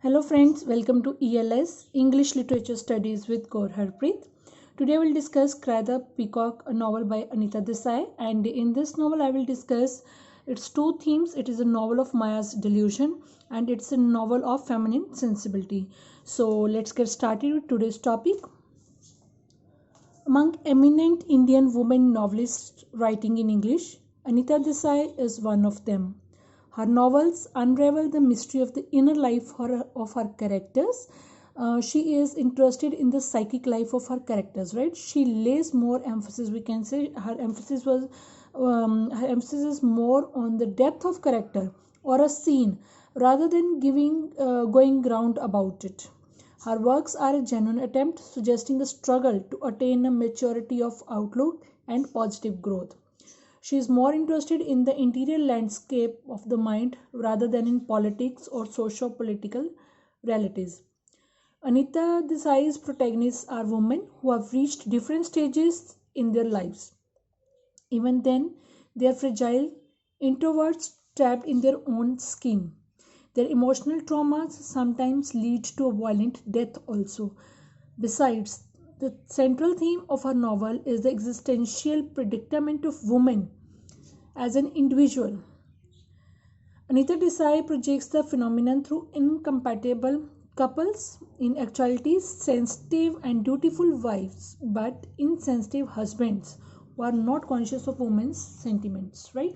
Hello friends, welcome to ELS English Literature Studies with Gaur Harpreet. Today we'll discuss Cry the Peacock, a novel by Anita Desai, and in this novel I will discuss its two themes. It is a novel of Maya's delusion and it's a novel of feminine sensibility. So let's get started with today's topic. Among eminent Indian women novelists writing in English, Anita Desai is one of them. Her novels unravel the mystery of the inner life of her characters. She is interested in the psychic life of her characters, right? She lays more emphasis. We can say her emphasis is more on the depth of character or a scene rather than giving going round about it. Her works are a genuine attempt suggesting a struggle to attain a maturity of outlook and positive growth. She is more interested in the interior landscape of the mind rather than in politics or socio political realities. Anita Desai's protagonists are women who have reached different stages in their lives. Even then, they are fragile introverts trapped in their own scheme. Their emotional traumas sometimes lead to a violent death also. Besides, the central theme of her novel is the existential predicament of women as an individual. Anita Desai projects the phenomenon through incompatible couples, in actuality sensitive and dutiful wives, but insensitive husbands who are not conscious of women's sentiments, right?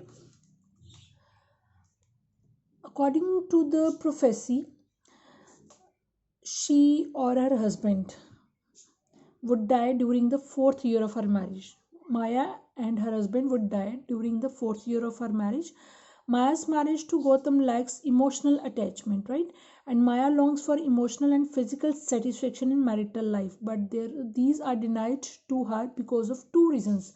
According to the prophecy, she or her husband would die during the fourth year of her marriage. Maya and her husband would die during the fourth year of her marriage. Maya's marriage to Gautam lacks emotional attachment, right? And Maya longs for emotional and physical satisfaction in marital life, but these are denied to her because of two reasons.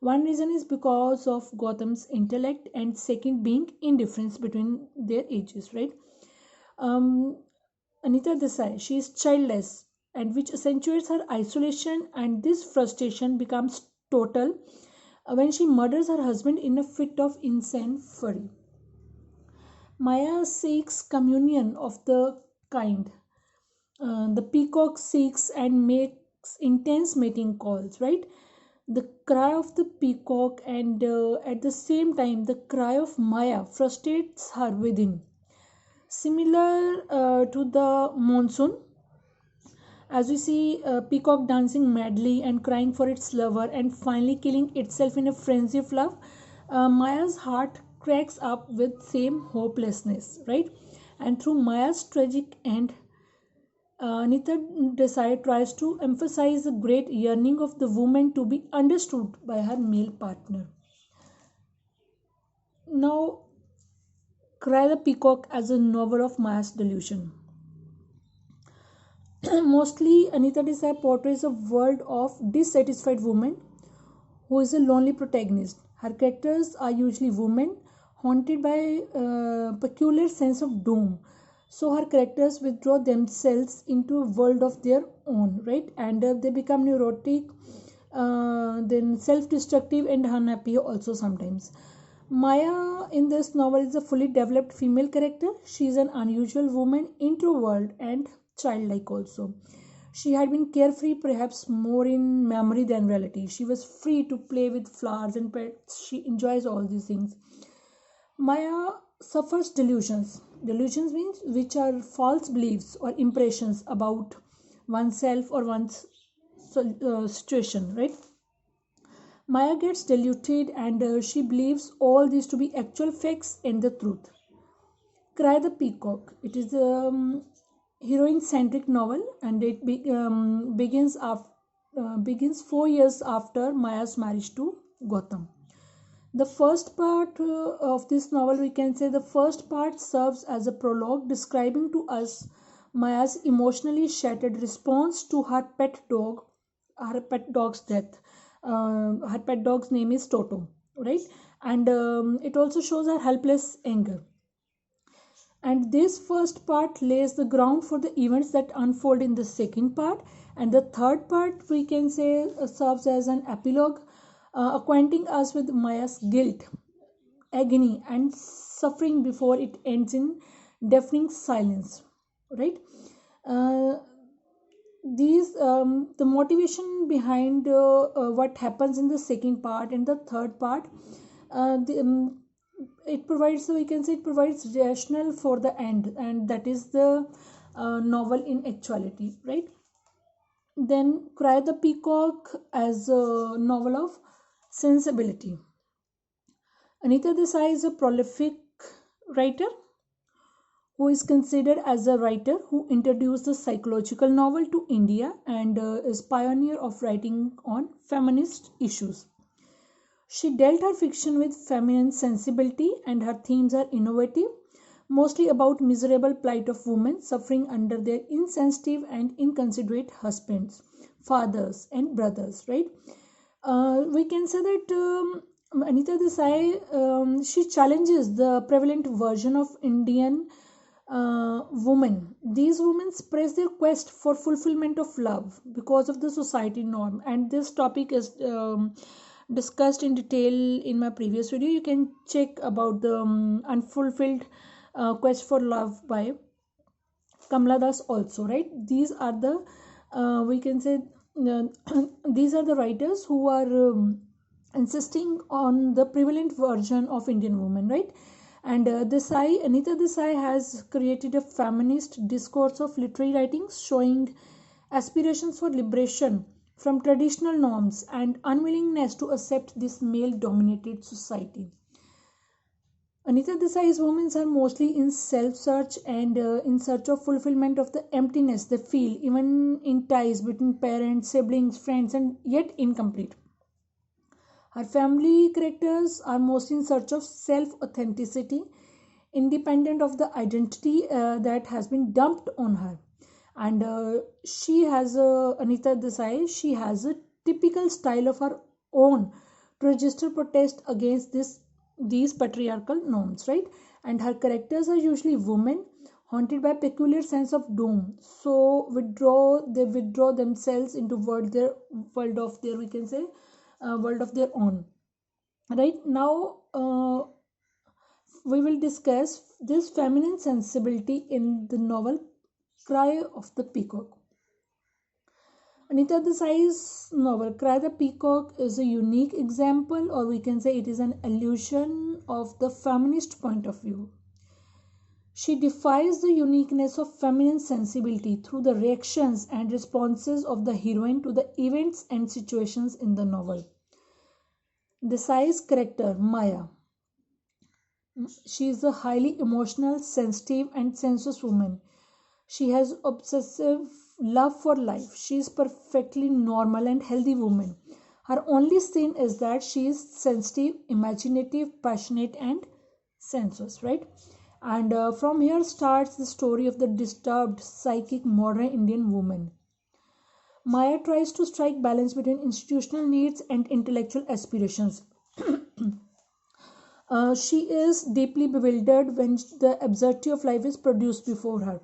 One reason is because of Gautam's intellect, and second being indifference between their ages, right? Um, Anita Desai, she is childless, and which accentuates her isolation, and this frustration becomes total when she murders her husband in a fit of insane fury. Maya seeks communion of the kind. The peacock seeks and makes intense mating calls, right? The cry of the peacock, and at the same time, the cry of Maya frustrates her within. Similar to the monsoon, as we see peacock dancing madly and crying for its lover and finally killing itself in a frenzy of love, Maya's heart cracks up with same hopelessness, right? And through Maya's tragic end, Anita Desai tries to emphasize the great yearning of the woman to be understood by her male partner. Now, Cry the Peacock as a novel of Maya's delusion. Mostly, Anita Desai portrays a world of dissatisfied women who is a lonely protagonist. Her characters are usually women haunted by a peculiar sense of doom. So her characters withdraw themselves into a world of their own, right? And they become neurotic, then self-destructive and unhappy also sometimes. Maya in this novel is a fully developed female character. She is an unusual woman, introvert and childlike also. She had been carefree, perhaps more in memory than reality. She was free to play with flowers and pets. She enjoys all these things. Maya suffers delusions. Delusions means which are false beliefs or impressions about oneself or one's situation, right? Maya gets deluded, and she believes all these to be actual facts and the truth. Cry the Peacock. It is a heroine centric novel, and it begins 4 years after Maya's marriage to Gautam. The first part of this novel, we can say the first part serves as a prologue describing to us Maya's emotionally shattered response to her pet dog's death. Her pet dog's name is Toto, right? And it also shows her helpless anger. And this first part lays the ground for the events that unfold in the second part, and the third part we can say serves as an epilogue, acquainting us with Maya's guilt, agony and suffering before it ends in deafening silence. right? uh, these The motivation behind what happens in the second part and the third part, it provides, so we can say, it provides rationale for the end, and that is the novel in actuality, right? Then Cry the Peacock as a novel of sensibility. Anita Desai is a prolific writer who is considered as a writer who introduced the psychological novel to India and is pioneer of writing on feminist issues. She dealt her fiction with feminine sensibility and her themes are innovative, mostly about miserable plight of women suffering under their insensitive and inconsiderate husbands, fathers and brothers, right? We can say that Anita Desai, she challenges the prevalent version of Indian women. These women express their quest for fulfillment of love because of the society norm, and this topic is discussed in detail in my previous video. You can check about the unfulfilled quest for love by Kamala Das also, right? These are the we can say uh, these are the writers who are insisting on the prevalent version of Indian woman, right? And Anita Desai has created a feminist discourse of literary writings showing aspirations for liberation from traditional norms and unwillingness to accept this male dominated society. Anita Desai's women are mostly in self search and in search of fulfillment of the emptiness they feel, even in ties between parents, siblings, friends, and yet incomplete. Her family characters are mostly in search of self authenticity, independent of the identity that has been dumped on her. And Anita Desai, she has a typical style of her own to register protest against these patriarchal norms, right? And her characters are usually women haunted by peculiar sense of doom, so they withdraw themselves into world of their, we can say, world of their own. Right now, we will discuss this feminine sensibility in the novel Cry of the Peacock. Anita Desai's novel Cry the Peacock is a unique example, or we can say it is an illusion of the feminist point of view. She defies the uniqueness of feminine sensibility through the reactions and responses of the heroine to the events and situations in the novel. Desai's character, Maya, she is a highly emotional, sensitive, and sensuous woman. She has obsessive love for life. She is perfectly normal and healthy woman. Her only sin is that she is sensitive, imaginative, passionate, and sensuous, right? And from here starts the story of the disturbed, psychic, modern Indian woman. Maya tries to strike balance between institutional needs and intellectual aspirations. She is deeply bewildered when the absurdity of life is produced before her.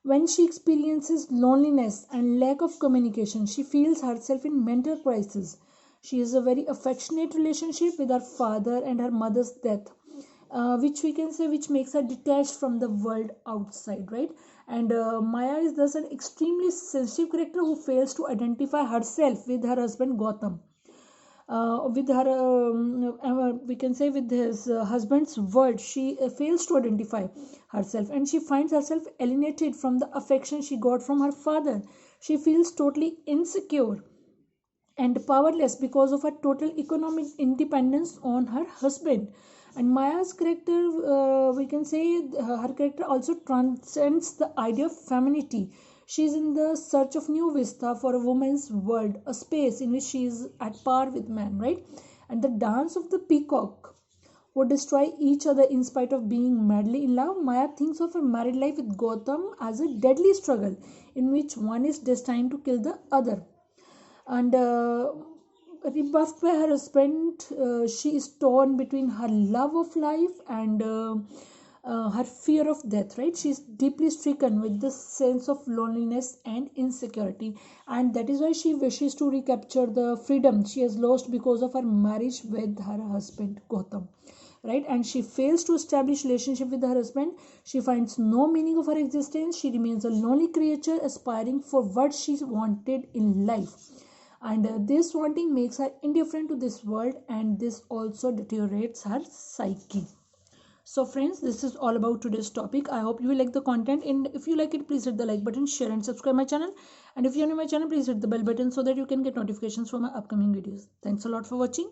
When she experiences loneliness and lack of communication, she feels herself in mental crisis. She has a very affectionate relationship with her father and her mother's death, which we can say which makes her detached from the world outside, right? And Maya is thus an extremely sensitive character who fails to identify herself with her husband Gautam, with her we can say with his husband's world. She fails to identify herself and she finds herself alienated from the affection she got from her father. She feels totally insecure and powerless because of her total economic independence on her husband. And Maya's character, we can say, her character also transcends the idea of femininity. She is in the search of new vista for a woman's world, a space in which she is at par with man, right? And the dance of the peacock who destroy each other in spite of being madly in love. Maya thinks of her married life with Gautam as a deadly struggle in which one is destined to kill the other. And rebuffed by her husband, she is torn between her love of life and her fear of death, right? She is deeply stricken with this sense of loneliness and insecurity, and that is why she wishes to recapture the freedom she has lost because of her marriage with her husband Gautam. right? And she fails to establish relationship with her husband. She finds no meaning of her existence. She remains a lonely creature aspiring for what she wanted in life, and this wanting makes her indifferent to this world, and this also deteriorates her psyche. So friends, this is all about today's topic. I hope you will like the content, and if you like it, please hit the like button, share and subscribe my channel, and if you're new to my channel, please hit the bell button so that you can get notifications for my upcoming videos. Thanks a lot for watching.